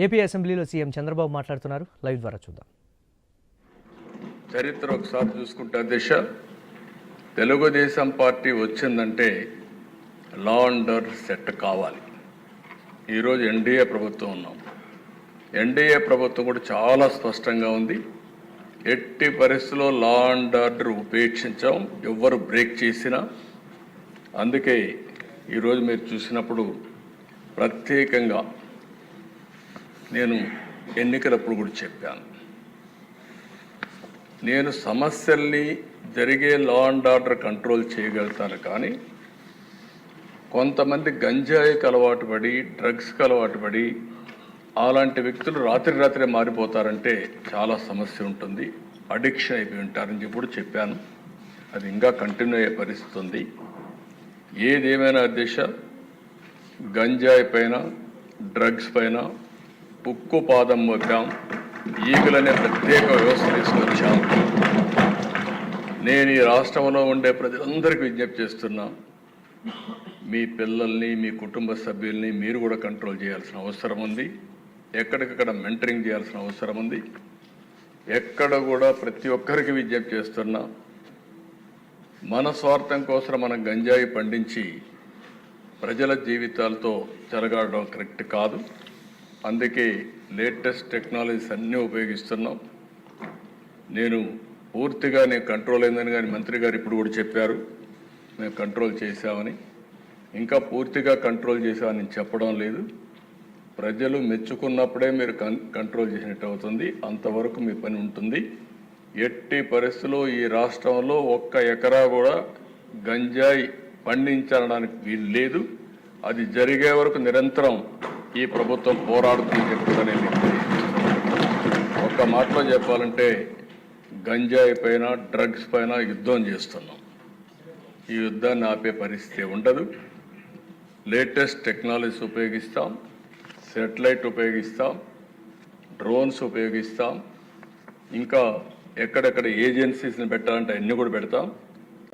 AP అసెంబ్లీలో CM Chandrababu మాట్లాడుతున్నారు. Live ద్వారా చూద్దాం. చరిత్ర ఒకసారి చూసుకుంటే దిశ తెలుగుదేశం పార్టీ వచ్చిందంటే లా అండ్ ఆర్డర్ సెట్ కావాలి. ఈరోజు ఎన్డీఏ ప్రభుత్వం ఉన్నాం. ఎన్డీఏ ప్రభుత్వం కూడా చాలా స్పష్టంగా ఉంది. ఎట్టి పరిస్థితుల్లో లా అండ్ ఆర్డర్ ఉపేక్షించాం, ఎవ్వరు బ్రేక్ చేసినా. అందుకే ఈరోజు మీరు చూసినప్పుడు ప్రత్యేకంగా నేను ఎన్నికలప్పుడు కూడా చెప్పాను, నేను సమస్యల్ని జరిగే లా అండ్ ఆర్డర్ కంట్రోల్ చేయగలుగుతాను, కానీ కొంతమంది గంజాయికి అలవాటు పడి డ్రగ్స్కి అలవాటు పడి అలాంటి వ్యక్తులు రాత్రి మారిపోతారంటే చాలా సమస్య ఉంటుంది, అడిక్షన్ అయిపోయి ఉంటారని చెప్పి చెప్పాను. అది ఇంకా కంటిన్యూ అయ్యే పరిస్థితి ఉంది. ఏదేమైనా దిశ గంజాయి పైన డ్రగ్స్ పైన ఉక్కు పాదం మోపాం, ఈగలనే ప్రత్యేక వ్యవస్థ తీసుకొచ్చాం. నేను ఈ రాష్ట్రంలో ఉండే ప్రజలందరికీ విజ్ఞప్తి చేస్తున్నా, మీ పిల్లల్ని మీ కుటుంబ సభ్యుల్ని మీరు కూడా కంట్రోల్ చేయాల్సిన అవసరం ఉంది. ఎక్కడికక్కడ మెంటరింగ్ చేయాల్సిన అవసరం ఉంది. ఎక్కడ కూడా ప్రతి ఒక్కరికి విజ్ఞప్తి చేస్తున్నా, మన స్వార్థం కోసం మనం గంజాయి పండించి ప్రజల జీవితాలతో చెలగాడడం కరెక్ట్ కాదు. అందుకే లేటెస్ట్ టెక్నాలజీస్ అన్నీ ఉపయోగిస్తున్నాం. నేను కంట్రోల్ అయిందని కానీ మంత్రి గారు ఇప్పుడు కూడా చెప్పారు మేము కంట్రోల్ చేశామని. ఇంకా పూర్తిగా కంట్రోల్ చేశామని నేను చెప్పడం లేదు. ప్రజలు మెచ్చుకున్నప్పుడే మీరు కంట్రోల్ చేసినట్టు అవుతుంది, అంతవరకు మీ పని ఉంటుంది. ఎట్టి పరిస్థితుల్లో ఈ రాష్ట్రంలో 1 ఎకరా కూడా గంజాయి పండించడానికి వీలు లేదు. అది జరిగే వరకు నిరంతరం ఈ ప్రభుత్వం పోరాడుతుందని చెప్పుకునే ఒక్క మాటలో చెప్పాలంటే గంజాయి పైన డ్రగ్స్ పైన యుద్ధం చేస్తున్నాం. ఈ యుద్ధాన్ని ఆపే పరిస్థితి ఉండదు. లేటెస్ట్ టెక్నాలజీస్ ఉపయోగిస్తాం, సెటిలైట్ ఉపయోగిస్తాం, డ్రోన్స్ ఉపయోగిస్తాం, ఇంకా ఎక్కడెక్కడ ఏజెన్సీస్ని పెట్టాలంటే అన్నీ కూడా పెడతాం.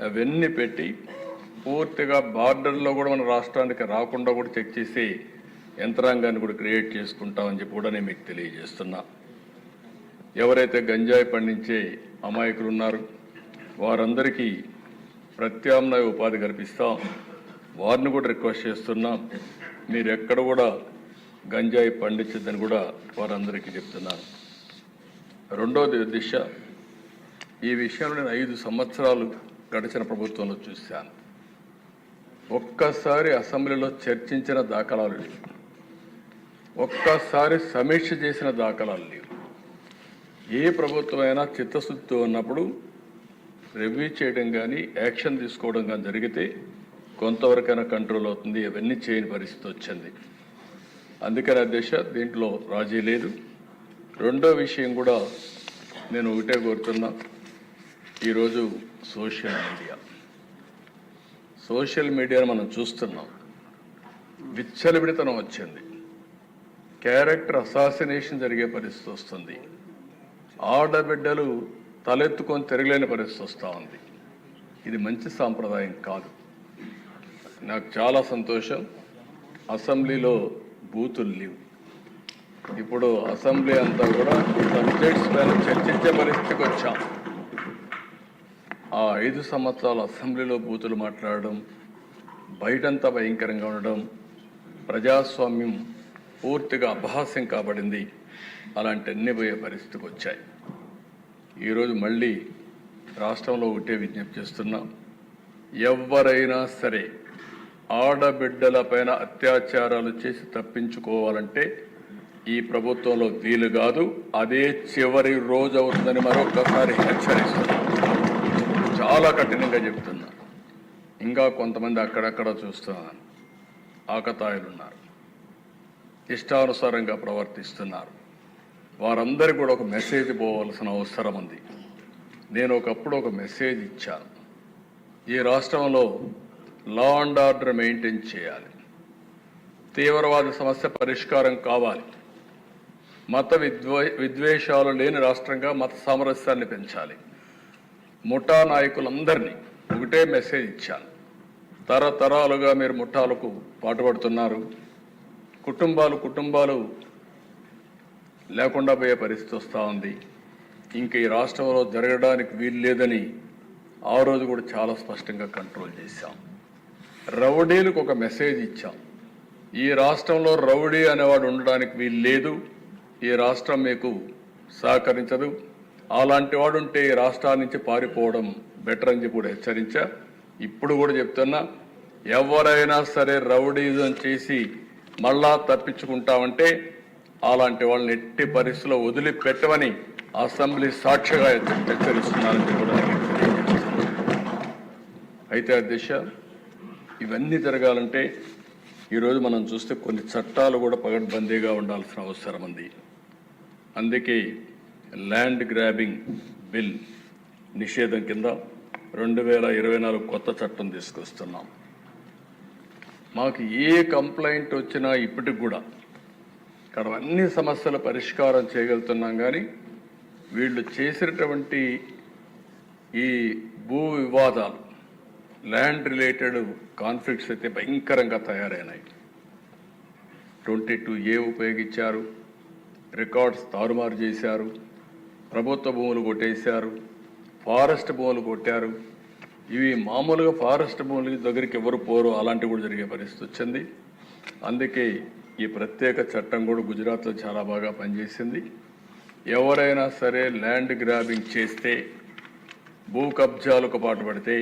అవన్నీ పెట్టి పూర్తిగా బార్డర్లో కూడా మన రాష్ట్రానికి రాకుండా కూడా చెక్ చేసి యంత్రాంగాన్ని కూడా క్రియేట్ చేసుకుంటామని చెప్పి కూడా నేను మీకు తెలియజేస్తున్నా. ఎవరైతే గంజాయి పండించే అమాయకులు ఉన్నారు వారందరికీ ప్రత్యామ్నాయ ఉపాధి కల్పిస్తాం. వారిని కూడా రిక్వెస్ట్ చేస్తున్నాం, మీరు ఎక్కడ కూడా గంజాయి పండించద్దని కూడా వారందరికీ చెప్తున్నాను. రెండోది దిశ, ఈ విషయంలో నేను 5 సంవత్సరాలు గడిచిన ప్రభుత్వంలో చూశాను. ఒక్కసారి అసెంబ్లీలో చర్చించిన దాఖలాలు లేవు, ఒక్కసారి సమీక్ష చేసిన దాఖలాలు లేవు. ఏ ప్రభుత్వమైనా చిత్తశుద్ధితో ఉన్నప్పుడు రివ్యూ చేయడం కానీ యాక్షన్ తీసుకోవడం కానీ జరిగితే కొంతవరకైనా కంట్రోల్ అవుతుంది. అవన్నీ చేయని పరిస్థితి వచ్చింది. అందుకని అధ్యక్ష దీంట్లో రాజీ లేదు. రెండో విషయం కూడా నేను ఒకటే కోరుతున్నా, ఈరోజు సోషల్ మీడియాను మనం చూస్తున్నాం. విచ్చలవిడితనం వచ్చింది, క్యారెక్టర్ అసాసినేషన్ జరిగే పరిస్థితి వస్తుంది, ఆడబిడ్డలు తలెత్తుకొని తిరగలేని పరిస్థితి వస్తూ ఉంది. ఇది మంచి సాంప్రదాయం కాదు. నాకు చాలా సంతోషం, అసెంబ్లీలో బూతులు లేవు. ఇప్పుడు అసెంబ్లీ అంతా కూడా సబ్జెక్ట్స్ పైన చర్చించే పరిస్థితికి వచ్చాం. ఆ 5 సంవత్సరాలు అసెంబ్లీలో బూతులు మాట్లాడడం, బయటంతా భయంకరంగా ఉండడం, ప్రజాస్వామ్యం పూర్తిగా అపహాస్యం కాబడింది. అలాంటి అన్ని పోయే పరిస్థితికి వచ్చాయి. ఈరోజు మళ్ళీ రాష్ట్రంలో ఒకటే విజ్ఞప్తి చేస్తున్నాం, ఎవరైనా సరే ఆడబిడ్డల పైన అత్యాచారాలు చేసి తప్పించుకోవాలంటే ఈ ప్రభుత్వంలో వీలు కాదు. అదే చివరి రోజు అవుతుందని మరొకసారి హెచ్చరిస్తున్నాం, చాలా కఠినంగా చెప్తున్నా. ఇంకా కొంతమంది అక్కడక్కడ చూస్తున్నాను, ఆకతాయిలు ఉన్నారు, ఇష్టానుసారంగా ప్రవర్తిస్తున్నారు. వారందరికీ కూడా ఒక మెసేజ్ పోవాల్సిన అవసరం ఉంది. నేను ఒకప్పుడు ఒక మెసేజ్ ఇచ్చాను, ఈ రాష్ట్రంలో లా అండ్ ఆర్డర్ మెయింటైన్ చేయాలి, తీవ్రవాద సమస్య పరిష్కారం కావాలి, మత విద్వేషాలు లేని రాష్ట్రంగా మత సామరస్యాన్ని పెంచాలి. ముఠా నాయకులందరినీ ఒకటే మెసేజ్ ఇచ్చాను, తరతరాలుగా మీరు ముఠాలకు పాటుపడుతున్నారు, కుటుంబాలు లేకుండా పోయే పరిస్థితి వస్తూ ఉంది. ఇంక ఈ రాష్ట్రంలో జరగడానికి వీలు లేదని ఆ రోజు కూడా చాలా స్పష్టంగా కంట్రోల్ చేశాం. రౌడీలకు ఒక మెసేజ్ ఇచ్చాం. ఈ రాష్ట్రంలో రౌడీ అనేవాడు ఉండడానికి వీలు లేదు, ఈ రాష్ట్రం మీకు సహకరించదు, అలాంటి వాడు ఉంటే ఈ రాష్ట్రాల నుంచి పారిపోవడం బెటర్ అని చెప్పి కూడా హెచ్చరించా. ఇప్పుడు కూడా చెప్తున్నా, ఎవరైనా సరే రౌడీజం చేసి మళ్ళా తప్పించుకుంటామంటే అలాంటి వాళ్ళని ఎట్టి పరిస్థితుల్లో వదిలిపెట్టమని అసెంబ్లీ సాక్షిగా హెచ్చరిస్తున్నారని కూడా అయితే అధ్యక్ష, ఇవన్నీ జరగాలంటే ఈరోజు మనం చూస్తే కొన్ని చట్టాలు కూడా పగడ్బందీగా ఉండాల్సిన అవసరం ఉంది. అందుకే ల్యాండ్ గ్రాబింగ్ బిల్ నిషేధం కింద 2024 కొత్త చట్టం తీసుకొస్తున్నాం. మాకు ఏ కంప్లైంట్ వచ్చినా ఇప్పటికి కూడా ఇక్కడ అన్ని సమస్యల పరిష్కారం చేయగలుగుతున్నాం. కానీ వీళ్ళు చేసినటువంటి ఈ భూ వివాదాలు, ల్యాండ్ రిలేటెడ్ కాన్ఫ్లిక్ట్స్ అయితే భయంకరంగా తయారైనాయి. 22A ఉపయోగించారు, రికార్డ్స్ తారుమారు చేశారు, ప్రభుత్వ భూములు కొట్టేశారు, ఫారెస్ట్ భూములు కొట్టారు. ఇవి మామూలుగా ఫారెస్ట్ భూముల దగ్గరికి ఎవరు పోరు, అలాంటివి కూడా జరిగే పరిస్థితి వచ్చింది. అందుకే ఈ ప్రత్యేక చట్టం కూడా గుజరాత్లో చాలా బాగా పనిచేసింది. ఎవరైనా సరే ల్యాండ్ గ్రాబింగ్ చేస్తే, భూ కబ్జాలకు పాటుపడితే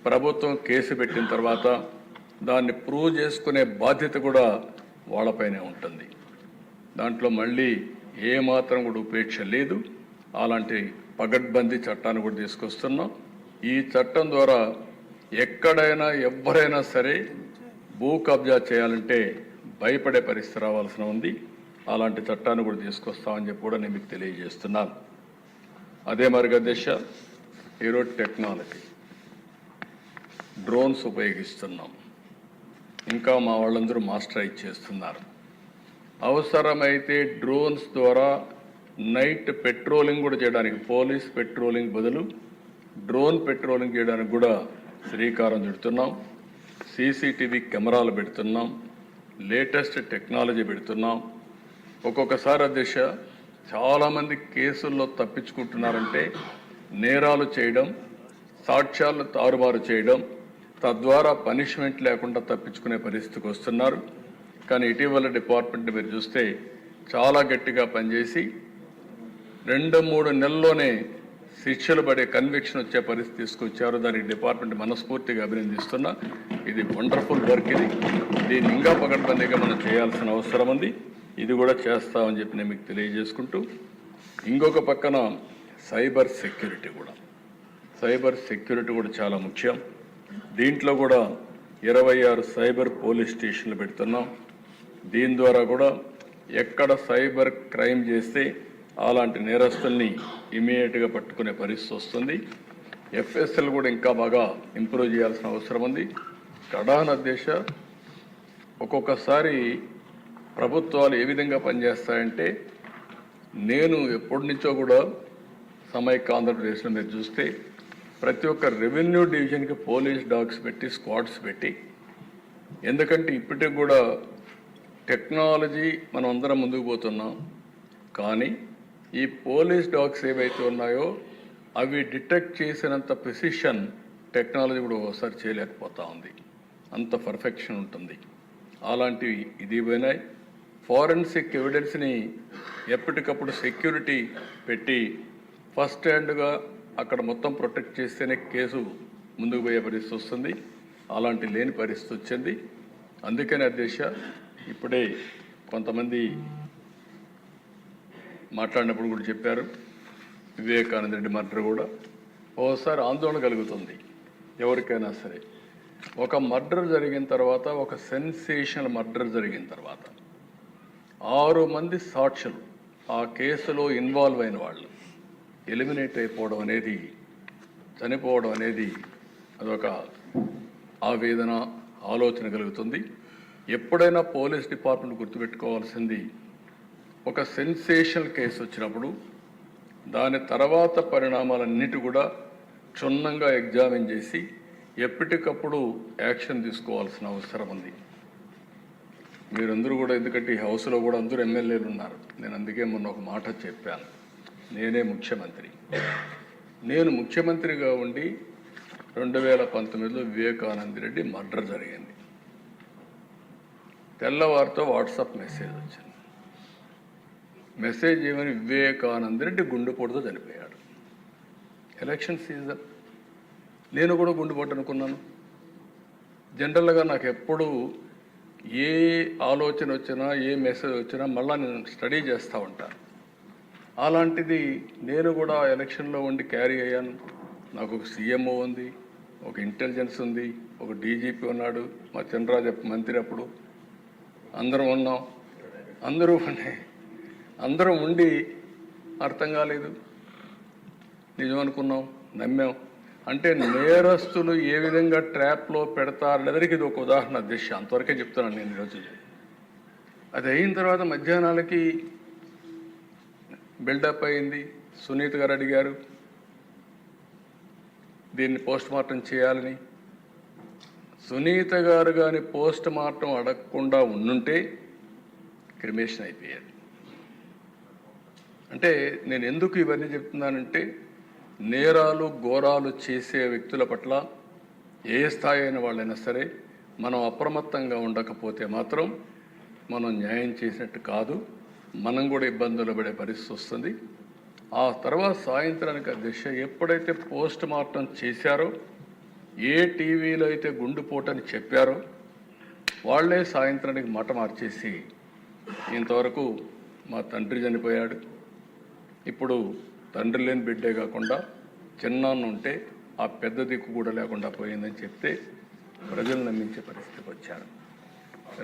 ప్రభుత్వం కేసు పెట్టిన తర్వాత దాన్ని ప్రూవ్ చేసుకునే బాధ్యత కూడా వాళ్ళపైనే ఉంటుంది. దాంట్లో మళ్ళీ ఏమాత్రం కూడా ఉపేక్ష లేదు. అలాంటి పగడ్బందీ చట్టాన్ని కూడా తీసుకొస్తున్నాం. ఈ చట్టం ద్వారా ఎక్కడైనా ఎవరైనా సరే భూ కబ్జా చేయాలంటే భయపడే పరిస్థితి రావాల్సిన ఉంది. అలాంటి చట్టాన్ని కూడా తీసుకొస్తామని చెప్పి కూడా నేను మీకు తెలియజేస్తున్నాను. అదే మరిగా దేశ ఈరోజు టెక్నాలజీ, డ్రోన్స్ ఉపయోగిస్తున్నాం. ఇంకా మా వాళ్ళందరూ మాస్టరైజ్ చేస్తున్నారు. అవసరమైతే డ్రోన్స్ ద్వారా నైట్ పెట్రోలింగ్ కూడా చేయడానికి, పోలీస్ పెట్రోలింగ్ బదులు డ్రోన్ పెట్రోలింగ్ చేయడానికి కూడా శ్రీకారం చుడుతున్నాం. సీసీటీవీ కెమెరాలు పెడుతున్నాం, లేటెస్ట్ టెక్నాలజీ పెడుతున్నాం. ఒక్కొక్కసారి అధ్యక్ష, చాలామంది కేసుల్లో తప్పించుకుంటున్నారంటే నేరాలు చేయడం, సాక్ష్యాలను తారుమారు చేయడం, తద్వారా పనిష్మెంట్ లేకుండా తప్పించుకునే పరిస్థితికి వస్తున్నారు. కానీ ఇటీవల డిపార్ట్మెంట్ మీరు చూస్తే చాలా గట్టిగా పనిచేసి 2-3 నెలల్లోనే శిక్షలు పడే కన్విక్షన్ వచ్చే పరిస్థితి తీసుకొచ్చారు. దానికి డిపార్ట్మెంట్ మనస్ఫూర్తిగా అభినందిస్తున్నా. ఇది వండర్ఫుల్ వర్క్. దీన్ని ఇంకా పకడ్బందీగా మనం చేయాల్సిన అవసరం ఉంది. ఇది కూడా చేస్తామని చెప్పి నేను మీకు తెలియజేసుకుంటూ, ఇంకొక పక్కన సైబర్ సెక్యూరిటీ కూడా చాలా ముఖ్యం. దీంట్లో కూడా 26 సైబర్ పోలీస్ స్టేషన్లు పెడుతున్నాం. దీని ద్వారా కూడా ఎక్కడ సైబర్ క్రైమ్ చేస్తే అలాంటి నేరస్తుల్ని ఇమీడియట్గా పట్టుకునే పరిస్థితి వస్తుంది. ఎఫ్ఎస్ఎల్ కూడా ఇంకా బాగా ఇంప్రూవ్ చేయాల్సిన అవసరం ఉంది. కడాన దేశ ఒక్కొక్కసారి ప్రభుత్వాలు ఏ విధంగా పనిచేస్తాయంటే, నేను ఎప్పటి నుంచో కూడా సమైక్య ఆంధ్రప్రదేశ్లో మీరు చూస్తే ప్రతి ఒక్క రెవెన్యూ డివిజన్కి పోలీస్ డాగ్స్ పెట్టి, స్క్వాడ్స్ పెట్టి, ఎందుకంటే ఇప్పటికి కూడా టెక్నాలజీ మనం అందరం ముందుకు పోతున్నాం. కానీ ఈ పోలీస్ డాగ్స్ ఏవైతే ఉన్నాయో అవి డిటెక్ట్ చేసినంత ప్రిసిషన్ టెక్నాలజీ కూడా ఒకసారి చేయలేకపోతా ఉంది. అంత పర్ఫెక్షన్ ఉంటుంది. అలాంటివి ఇది పోయినాయి. ఫారెన్సిక్ ఎవిడెన్స్ని ఎప్పటికప్పుడు సెక్యూరిటీ పెట్టి ఫస్ట్ హ్యాండ్గా అక్కడ మొత్తం ప్రొటెక్ట్ చేస్తేనే కేసు ముందుకు పోయే పరిస్థితి వస్తుంది. అలాంటి లేని పరిస్థితి వచ్చింది. అందుకని అధ్యక్ష, ఇప్పుడే కొంతమంది మాట్లాడినప్పుడు కూడా చెప్పారు, వివేకానంద రెడ్డి మర్డర్ కూడా ఓసారి ఆందోళన కలుగుతుంది ఎవరికైనా సరే. ఒక మర్డర్ జరిగిన తర్వాత, ఒక సెన్సేషనల్ మర్డర్ జరిగిన తర్వాత 6 మంది సాక్షులు ఆ కేసులో ఇన్వాల్వ్ అయిన వాళ్ళు ఎలిమినేట్ అయిపోవడం అనేది, చనిపోవడం అనేది అదొక ఆవేదన, ఆలోచన కలుగుతుంది. ఎప్పుడైనా పోలీస్ డిపార్ట్మెంట్ గుర్తుపెట్టుకోవాల్సింది, ఒక సెన్సేషనల్ కేసు వచ్చినప్పుడు దాని తర్వాత పరిణామాలన్నిటి కూడా క్షుణ్ణంగా ఎగ్జామిన్ చేసి ఎప్పటికప్పుడు యాక్షన్ తీసుకోవాల్సిన అవసరం ఉంది. మీరందరూ కూడా, ఎందుకంటే ఈ హౌస్లో కూడా అందరూ ఎమ్మెల్యేలు ఉన్నారు, నేను అందుకే మొన్న ఒక మాట చెప్పాను, నేనే ముఖ్యమంత్రి. నేను ముఖ్యమంత్రిగా ఉండి 2019లో వివేకానంద రెడ్డి మర్డర్ జరిగింది. తెల్లవారితో వాట్సాప్ మెసేజ్ వచ్చింది. మెసేజ్ ఏమని, వివేకానంద రెడ్డి గుండెపోటుతో చనిపోయాడు. ఎలక్షన్ సీజన్, నేను కూడా గుండెపోటు అనుకున్నాను. జనరల్గా నాకు ఎప్పుడు ఏ ఆలోచన వచ్చినా, ఏ మెసేజ్ వచ్చినా మళ్ళీ నేను స్టడీ చేస్తూ ఉంటాను. అలాంటిది నేను కూడా ఎలక్షన్లో ఉండి క్యారీ అయ్యాను. నాకు ఒక సీఎంఓ ఉంది, ఒక ఇంటెలిజెన్స్ ఉంది, ఒక డీజీపీ ఉన్నాడు, మా చంద్రరాజు మంత్రి, అప్పుడు అందరం ఉన్నాం. అందరం ఉండి అర్థం కాలేదు, నిజం అనుకున్నాం, నమ్మాం. అంటే నేరస్తులు ఏ విధంగా ట్రాప్లో పెడతారనేదానికి ఇది ఒక ఉదాహరణ దిశ. అంతవరకే చెప్తున్నాను నేను ఈరోజు. అది అయిన తర్వాత మధ్యాహ్నాలకి బిల్డప్ అయింది. సునీత గారు అడిగారు దీన్ని పోస్ట్ మార్టం చేయాలని. సునీత గారు కానీ పోస్ట్ మార్టం అడగకుండా ఉండుంటే క్రిమేషన్ అయిపోయారు. అంటే నేను ఎందుకు ఇవన్నీ చెప్తున్నానంటే, నేరాలు ఘోరాలు చేసే వ్యక్తుల పట్ల ఏ స్థాయి అయిన వాళ్ళైనా సరే మనం అప్రమత్తంగా ఉండకపోతే మాత్రం మనం న్యాయం చేసినట్టు కాదు, మనం కూడా ఇబ్బందులు పడే పరిస్థితి వస్తుంది. ఆ తర్వాత సాయంత్రానికి అధ్యక్ష ఎప్పుడైతే పోస్ట్ మార్టం చేశారో, ఏ టీవీలో అయితే గుండెపోటని చెప్పారో వాళ్లే సాయంత్రానికి మాట మార్చేసి, ఇంతవరకు మా తండ్రి చనిపోయాడు, ఇప్పుడు తండ్రి లేని బిడ్డే కాకుండా చిన్నాన్న ఉంటే ఆ పెద్ద దిక్కు కూడా లేకుండా పోయిందని చెప్తే ప్రజలు నమ్మించే పరిస్థితికి వచ్చారు.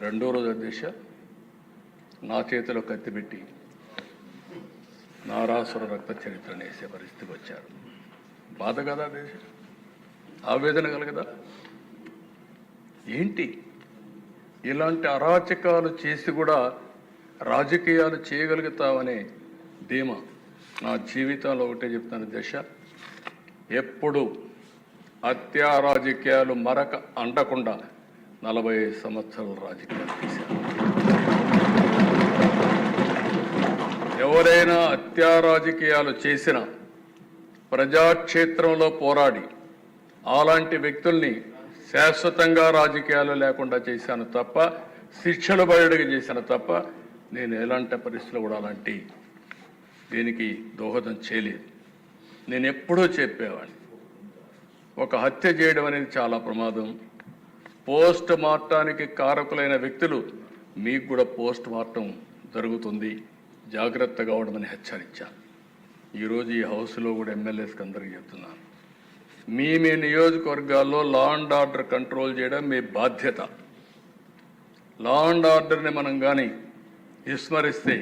రెండో రోజు అధ్యక్ష నా చేతిలో కత్తి పెట్టి నారాసుర రక్త చరిత్రను వేసే పరిస్థితికి వచ్చారు. బాధ కదా దేశ, ఆవేదన కలగదా? ఏంటి ఇలాంటి అరాచకాలు చేసి కూడా రాజకీయాలు చేయగలుగుతావనే ధీమా నా జీవితంలో ఒకటే చెప్తాను దశ, ఎప్పుడు హత్యా రాజకీయాలు మరక అంటకుండా 45 సంవత్సరాల రాజకీయాలు చేశాను. ఎవరైనా హత్యా రాజకీయాలు చేసిన ప్రజాక్షేత్రంలో పోరాడి అలాంటి వ్యక్తుల్ని శాశ్వతంగా రాజకీయాలు లేకుండా చేశాను తప్ప, శిక్షలు బయటకు చేశాను తప్ప, నేను ఎలాంటి పరిస్థితులు కూడా అలాంటి దీనికి దోహదం చేయలేదు. నేను ఎప్పుడూ చెప్పేవాడిని, ఒక హత్య చేయడం అనేది చాలా ప్రమాదం. పోస్ట్ మార్టానికి కారకులైన వ్యక్తులు మీకు కూడా పోస్ట్ మార్టం జరుగుతుంది, జాగ్రత్తగా ఉండమని హెచ్చరించాను. ఈరోజు ఈ హౌస్లో కూడా ఎమ్మెల్యేస్కి అందరికీ చెప్తున్నాను, మీ నియోజకవర్గాల్లో లా అండ్ ఆర్డర్ కంట్రోల్ చేయడం మీ బాధ్యత. లా అండ్ ఆర్డర్ని మనం కానీ విస్మరిస్తే,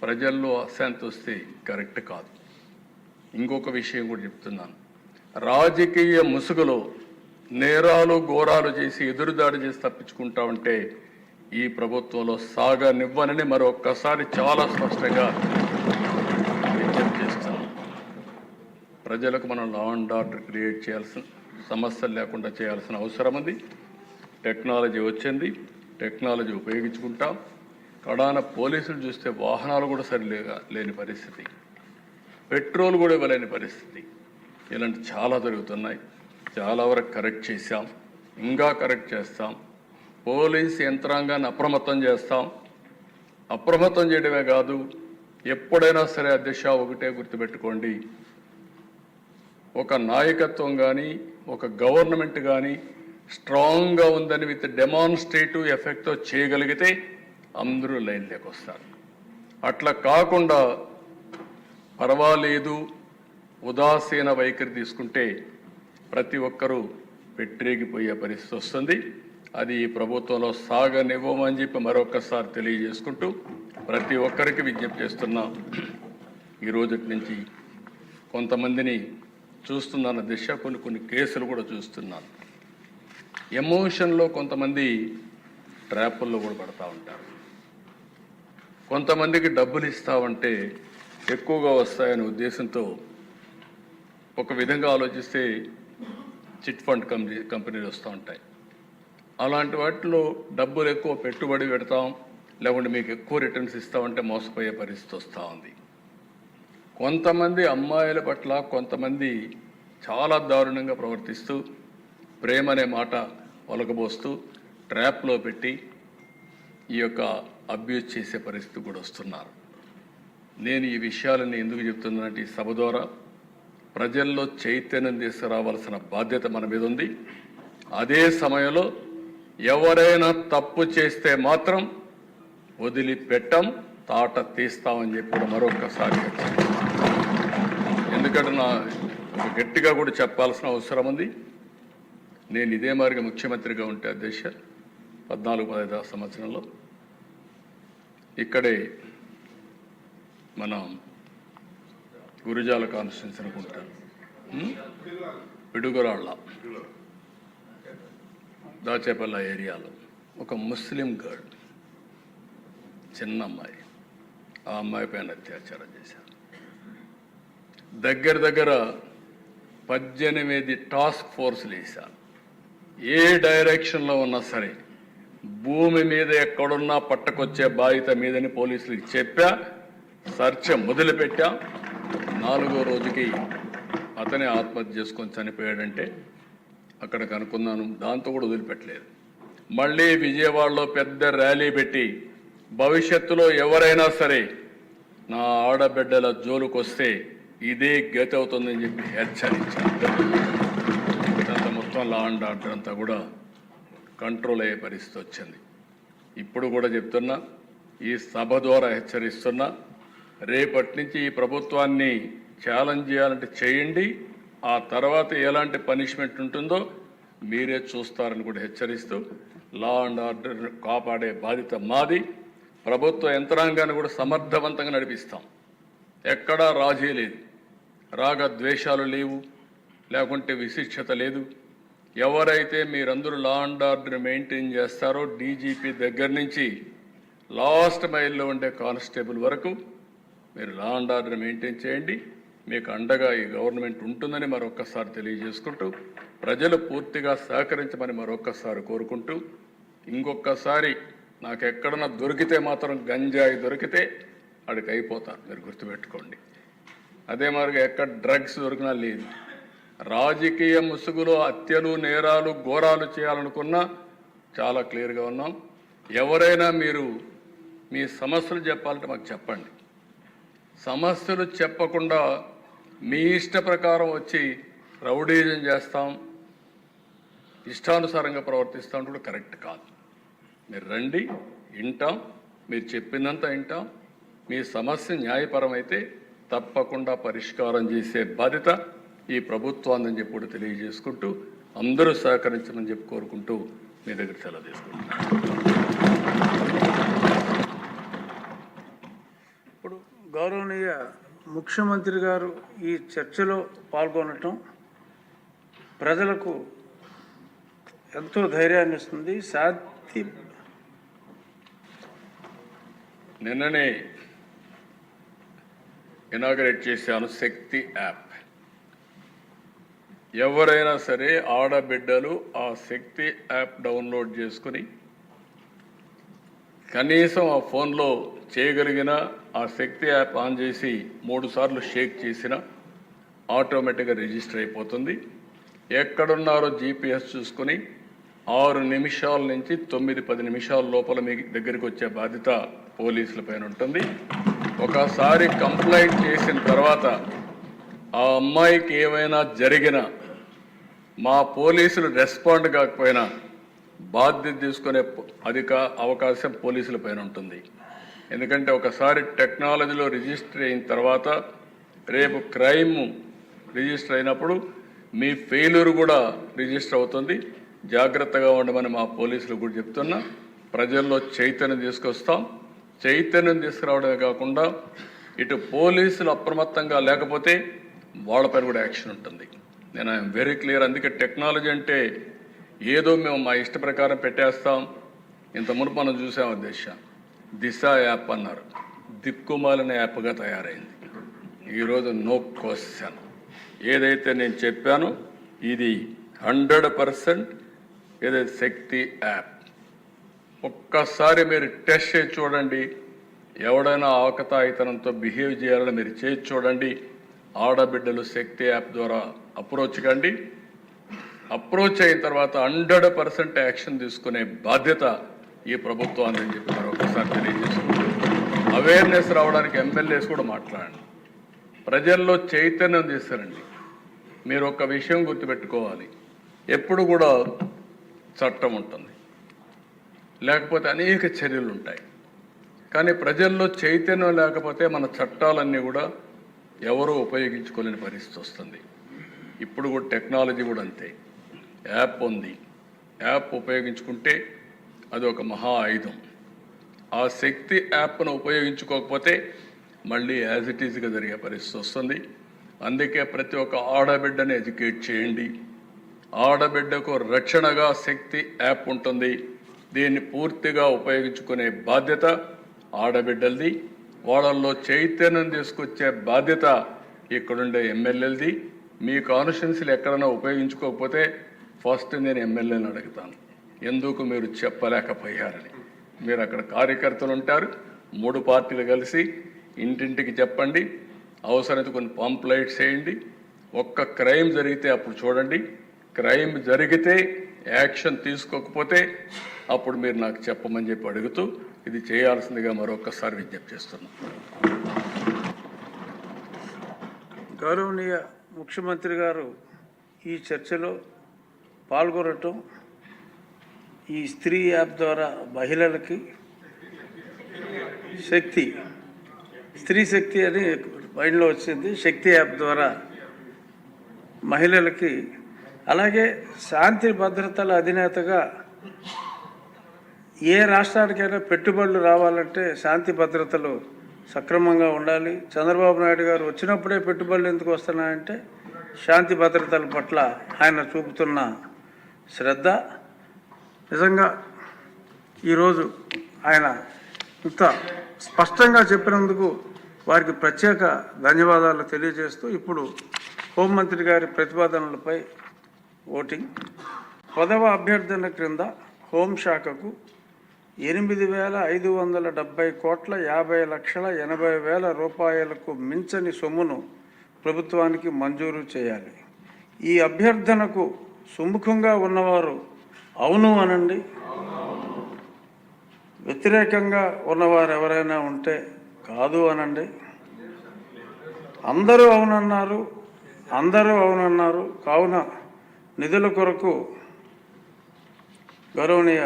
ప్రజల్లో అశాంతి వస్తే కరెక్ట్ కాదు. ఇంకొక విషయం కూడా చెప్తున్నాను, రాజకీయ ముసుగులో నేరాలు ఘోరాలు చేసి ఎదురుదాడి చేసి తప్పించుకుంటా ఉంటే ఈ ప్రభుత్వంలో సాగనివ్వనని మరొక్కసారి చాలా స్పష్టంగా విజ్ఞప్తి చేస్తాను. ప్రజలకు మనం లా అండ్ ఆర్డర్ క్రియేట్ చేయాల్సిన, సమస్యలు లేకుండా చేయాల్సిన అవసరం ఉంది. టెక్నాలజీ వచ్చింది, టెక్నాలజీ ఉపయోగించుకుంటాం. కడాన పోలీసులు చూస్తే వాహనాలు కూడా లేని పరిస్థితి, పెట్రోల్ కూడా ఇవ్వలేని పరిస్థితి, ఇలాంటి చాలా జరుగుతున్నాయి. చాలా వరకు కరెక్ట్ చేశాం, ఇంకా కరెక్ట్ చేస్తాం. పోలీస్ యంత్రాంగాన్ని అప్రమత్తం చేస్తాం. అప్రమత్తం చేయడమే కాదు, ఎప్పుడైనా సరే అధ్యక్ష ఒకటే గుర్తుపెట్టుకోండి, ఒక నాయకత్వం కానీ ఒక గవర్నమెంట్ కానీ స్ట్రాంగ్గా ఉందని విత్ డెమాన్స్ట్రేటివ్ ఎఫెక్ట్తో చేయగలిగితే అందరూ లైన్లోకి వస్తారు. అట్లా కాకుండా పర్వాలేదు ఉదాసీన వైఖరి తీసుకుంటే ప్రతి ఒక్కరూ పెట్టిరేగిపోయే పరిస్థితి వస్తుంది. అది ఈ ప్రభుత్వంలో సాగనివ్వమని చెప్పి మరొకసారి తెలియజేసుకుంటూ ప్రతి ఒక్కరికి విజ్ఞప్తి చేస్తున్నా. ఈ రోజు నుంచి కొంతమందిని చూస్తున్నాను దిశ, కొన్ని కేసులు కూడా చూస్తున్నాను. ఎమోషన్లో కొంతమంది ట్రాపుల్లో కూడా పడతా ఉంటారు. కొంతమందికి డబ్బులు ఇస్తామంటే ఎక్కువగా వస్తాయనే ఉద్దేశంతో ఒక విధంగా ఆలోచిస్తే చిట్ ఫండ్ కంపెనీలు వస్తూ ఉంటాయి. అలాంటి వాటిలో డబ్బులు ఎక్కువ పెట్టుబడి పెడతాం, లేకుంటే మీకు ఎక్కువ రిటర్న్స్ ఇస్తామంటే మోసపోయే పరిస్థితి వస్తూ ఉంది. కొంతమంది అమ్మాయిల పట్ల కొంతమంది చాలా దారుణంగా ప్రవర్తిస్తూ ప్రేమ అనే మాట ఒలకబోస్తూ ట్రాప్లో పెట్టి ఈ యొక్క అబ్యూజ్ చేసే పరిస్థితి కూడా వస్తున్నారు. నేను ఈ విషయాలని ఎందుకు చెప్తున్నానంటే ఈ సభ ద్వారా ప్రజల్లో చైతన్యం తీసుకురావాల్సిన బాధ్యత మన మీద ఉంది. అదే సమయంలో ఎవరైనా తప్పు చేస్తే మాత్రం వదిలిపెట్టం, తాట తీస్తామని చెప్పి కూడా మరొకసారి ఎందుకంటే గట్టిగా కూడా చెప్పాల్సిన అవసరం ఉంది. నేను ఇదే మాదిరిగా ముఖ్యమంత్రిగా ఉంటే అధ్యక్ష 14-15 సంవత్సరంలో ఇక్కడే మనం గురుజాల కాన్స్టిట్యున్సీ అనుకుంటాను, పిడుగురాళ్ళ దాచేపల్లి ఏరియాలో ఒక ముస్లిం గర్ల్, చిన్న అమ్మాయి, ఆ అమ్మాయి పైన అత్యాచారం చేశారు. దగ్గర 18 టాస్క్ ఫోర్స్లు వేశారు. ఏ డైరెక్షన్లో ఉన్నా సరే భూమి మీద ఎక్కడున్నా పట్టకొచ్చే బాధ్యత మీదని పోలీసులకు చెప్పా. సర్చ మొదలుపెట్టా. 4వ రోజుకి అతనే ఆత్మహత్య చేసుకొని చనిపోయాడంటే అక్కడ కనుక్కున్నాను. దాంతో కూడా వదిలిపెట్టలేదు. మళ్ళీ విజయవాడలో పెద్ద ర్యాలీ పెట్టి భవిష్యత్తులో ఎవరైనా సరే నా ఆడబిడ్డల జోలుకొస్తే ఇదే గతి అవుతుందని చెప్పి హెచ్చరించాను. ఇదంతా మొత్తం లా అండ్ ఆర్డర్ అంతా కూడా కంట్రోల్ అయ్యే పరిస్థితి వచ్చింది. ఇప్పుడు కూడా చెప్తున్నా, ఈ సభ ద్వారా హెచ్చరిస్తున్నా, రేపటి నుంచి ఈ ప్రభుత్వాన్ని ఛాలెంజ్ చేయాలంటే చేయండి. ఆ తర్వాత ఎలాంటి పనిష్మెంట్ ఉంటుందో మీరే చూస్తారని కూడా హెచ్చరిస్తూ, లా అండ్ ఆర్డర్ కాపాడే బాధ్యత మాది. ప్రభుత్వ యంత్రాంగాన్ని కూడా సమర్థవంతంగా నడిపిస్తాం. ఎక్కడా రాజీ లేదు, రాగ ద్వేషాలు లేవు, లేకుంటే విశిష్టత లేదు. ఎవరైతే మీరందరూ లా అండ్ ఆర్డర్ మెయింటైన్ చేస్తారో డీజీపీ దగ్గర నుంచి లాస్ట్ మైల్లో ఉండే కానిస్టేబుల్ వరకు మీరు లా అండ్ ఆర్డర్ మెయింటైన్ చేయండి. మీకు అండగా ఈ గవర్నమెంట్ ఉంటుందని మరొక్కసారి తెలియజేసుకుంటూ, ప్రజలు పూర్తిగా సహకరించమని మరొక్కసారి కోరుకుంటూ, ఇంకొకసారి నాకు ఎక్కడన్నా దొరికితే మాత్రం గంజాయి దొరికితే అడికి అయిపోతాను, మీరు గుర్తుపెట్టుకోండి. అదే మాదిరిగా ఎక్కడ డ్రగ్స్ దొరికినా లేదు. రాజకీయ ముసుగులో హత్యలు, నేరాలు, ఘోరాలు చేయాలనుకున్నా చాలా క్లియర్గా ఉన్నాం. ఎవరైనా మీరు మీ సమస్యలు చెప్పాలంటే మాకు చెప్పండి. సమస్యలు చెప్పకుండా మీ ఇష్ట ప్రకారం వచ్చి రౌడీజం చేస్తాం, ఇష్టానుసారంగా ప్రవర్తిస్తాం కూడా కరెక్ట్ కాదు. మీరు రండి, వింటాం, మీరు చెప్పినంత వింటాం. మీ సమస్య న్యాయపరమైతే తప్పకుండా పరిష్కారం చేసే బాధ్యత ఈ ప్రభుత్వాన్ని చెప్పి కూడా తెలియజేసుకుంటూ, అందరూ సహకరించమని చెప్పి కోరుకుంటూ మీ దగ్గర సెలవు తీసుకుంటున్నాను. ఇప్పుడు గౌరవనీయ ముఖ్యమంత్రి గారు ఈ చర్చలో పాల్గొనటం ప్రజలకు ఎంతో ధైర్యాన్ని ఇస్తుంది. నిన్ననే ఇనాగరేట్ చేశాను శక్తి యాప్. ఎవరైనా సరే ఆడబిడ్డలు ఆ శక్తి యాప్ డౌన్లోడ్ చేసుకుని కనీసం ఆ ఫోన్లో చేయగలిగిన ఆ శక్తి యాప్ ఆన్ చేసి 3 సార్లు షేక్ చేసిన ఆటోమేటిక్గా రిజిస్టర్ అయిపోతుంది. ఎక్కడున్నారో జీపీఎస్ చూసుకుని 6 నిమిషాల నుంచి 9-10 నిమిషాల లోపల మీ దగ్గరికి వచ్చే బాధ్యత పోలీసుల పైన ఉంటుంది. ఒకసారి కంప్లైంట్ చేసిన తర్వాత ఆ అమ్మాయికి ఏమైనా జరిగినా మా పోలీసులు రెస్పాండ్ కాకపోయినా బాధ్యత తీసుకునే అవకాశం పోలీసుల పైన ఉంటుంది. ఎందుకంటే ఒకసారి టెక్నాలజీలో రిజిస్టర్ అయిన తర్వాత రేపు క్రైమ్ రిజిస్టర్ అయినప్పుడు మీ ఫెయిల్యూర్ కూడా రిజిస్టర్ అవుతుంది. జాగ్రత్తగా ఉండమని మా పోలీసులు కూడా చెప్తున్నా. ప్రజల్లో చైతన్యం తీసుకొస్తాం. చైతన్యం తీసుకురావడమే కాకుండా ఇటు పోలీసులు అప్రమత్తంగా లేకపోతే వాళ్ళపైన కూడా యాక్షన్ ఉంటుంది. నేను ఐఎమ్ వెరీ క్లియర్. అందుకే టెక్నాలజీ అంటే ఏదో మేము మా ఇష్ట ప్రకారం పెట్టేస్తాం. ఇంత మునుపు మనం చూసాం దేశ దిశ యాప్ అన్నారు, దిక్కుమాలిన యాప్గా తయారైంది. ఈరోజు నో క్వశ్చన్. ఏదైతే నేను చెప్పానో ఇది 100% ఏదైతే శక్తి యాప్, ఒక్కసారి మీరు టెస్ట్ చేసి చూడండి. ఎవడైనా ఆకతాయితనంతో బిహేవ్ చేయాలని మీరు చేసి చూడండి. ఆడబిడ్డలు శక్తి యాప్ ద్వారా అప్రోచ్ కండి. అప్రోచ్ అయిన తర్వాత 100% యాక్షన్ తీసుకునే బాధ్యత ఈ ప్రభుత్వాన్ని అని చెప్పి మరొకసారి తెలియజేసుకుంటాం. అవేర్నెస్ రావడానికి ఎమ్మెల్యేస్ కూడా మాట్లాడండి, ప్రజల్లో చైతన్యం తీస్తారండి. మీరు ఒక విషయం గుర్తుపెట్టుకోవాలి, ఎప్పుడు కూడా చట్టం ఉంటుంది, లేకపోతే అనేక చర్యలు ఉంటాయి. కానీ ప్రజల్లో చైతన్యం లేకపోతే మన చట్టాలన్నీ కూడా ఎవరూ ఉపయోగించుకోలేని పరిస్థితి వస్తుంది. ఇప్పుడు కూడా టెక్నాలజీ కూడా అంతే. యాప్ ఉంది, యాప్ ఉపయోగించుకుంటే అది ఒక మహా ఆయుధం. ఆ శక్తి యాప్ను ఉపయోగించుకోకపోతే మళ్ళీ యాజ్ ఇట్ ఈజ్గా జరిగే పరిస్థితి వస్తుంది. అందుకే ప్రతి ఒక్క ఆడబిడ్డని ఎడ్యుకేట్ చేయండి. ఆడబిడ్డకు రక్షణగా శక్తి యాప్ ఉంటుంది. దీన్ని పూర్తిగా ఉపయోగించుకునే బాధ్యత ఆడబిడ్డలది. వాళ్ళల్లో చైతన్యం తీసుకొచ్చే బాధ్యత ఇక్కడుండే ఎమ్మెల్యేలది. మీ కాన్స్టిట్యున్సీలు ఎక్కడైనా ఉపయోగించుకోకపోతే ఫస్ట్ నేను ఎమ్మెల్యేని అడుగుతాను, ఎందుకు మీరు చెప్పలేకపోయారని. మీరు అక్కడ కార్యకర్తలు ఉంటారు, 3 పార్టీలు కలిసి ఇంటింటికి చెప్పండి. అవసరమైతే కొన్ని పాంప్లైట్స్ వేయండి. ఒక్క క్రైమ్ జరిగితే అప్పుడు చూడండి. క్రైమ్ జరిగితే యాక్షన్ తీసుకోకపోతే అప్పుడు మీరు నాకు చెప్పమని చెప్పి అడుగుతూ ఇది చేయాల్సిందిగా మరొకసారి విజ్ఞప్తి చేస్తున్నాం. గౌరవనీయ ముఖ్యమంత్రి గారు ఈ చర్చలో పాల్గొనటం, ఈ స్త్రీ యాప్ ద్వారా మహిళలకి స్త్రీ శక్తి అని మైండ్లో వచ్చింది. శక్తి యాప్ ద్వారా మహిళలకి, అలాగే శాంతి భద్రతల అధినేతగా ఏ రాష్ట్రానికైనా పెట్టుబడులు రావాలంటే శాంతి భద్రతలు సక్రమంగా ఉండాలి. చంద్రబాబు నాయుడు గారు వచ్చినప్పుడే పెట్టుబడులు ఎందుకు వస్తున్నాయంటే శాంతి భద్రతల పట్ల ఆయన చూపుతున్న శ్రద్ధ. నిజంగా ఈరోజు ఆయన ఇంత స్పష్టంగా చెప్పినందుకు వారికి ప్రత్యేక ధన్యవాదాలు తెలియజేస్తూ, ఇప్పుడు హోంమంత్రి గారి ప్రతిపాదనలపై ఓటింగ్. 10వ అభ్యర్థన క్రింద హోంశాఖకు 8,570,50,80,80,000 రూపాయలకు మించని సొమ్మును ప్రభుత్వానికి మంజూరు చేయాలి. ఈ అభ్యర్థనకు సుముఖంగా ఉన్నవారు అవును అనండి. వ్యతిరేకంగా ఉన్నవారు ఎవరైనా ఉంటే కాదు అనండి. అందరూ అవునన్నారు. కావున నిధుల కొరకు గౌరవనీయ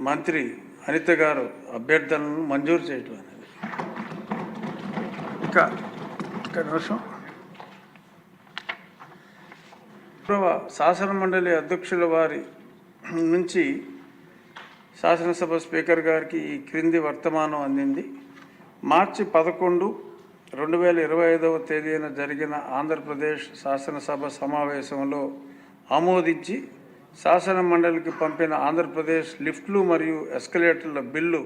మంత్రి అనిత గారు అభ్యర్థనలను మంజూరు చేయడం అనేది. ఇక నిమిషం, శాసన మండలి అధ్యక్షుల వారి నుంచి శాసనసభ స్పీకర్ గారికి ఈ క్రింది వర్తమానం అందింది. మార్చి 11, 2025వ తేదీన జరిగిన ఆంధ్రప్రదేశ్ శాసనసభ సమావేశంలో ఆమోదించి శాసన మండలికి పంపిన ఆంధ్రప్రదేశ్ లిఫ్ట్లు మరియు ఎస్కలేటర్ల బిల్లు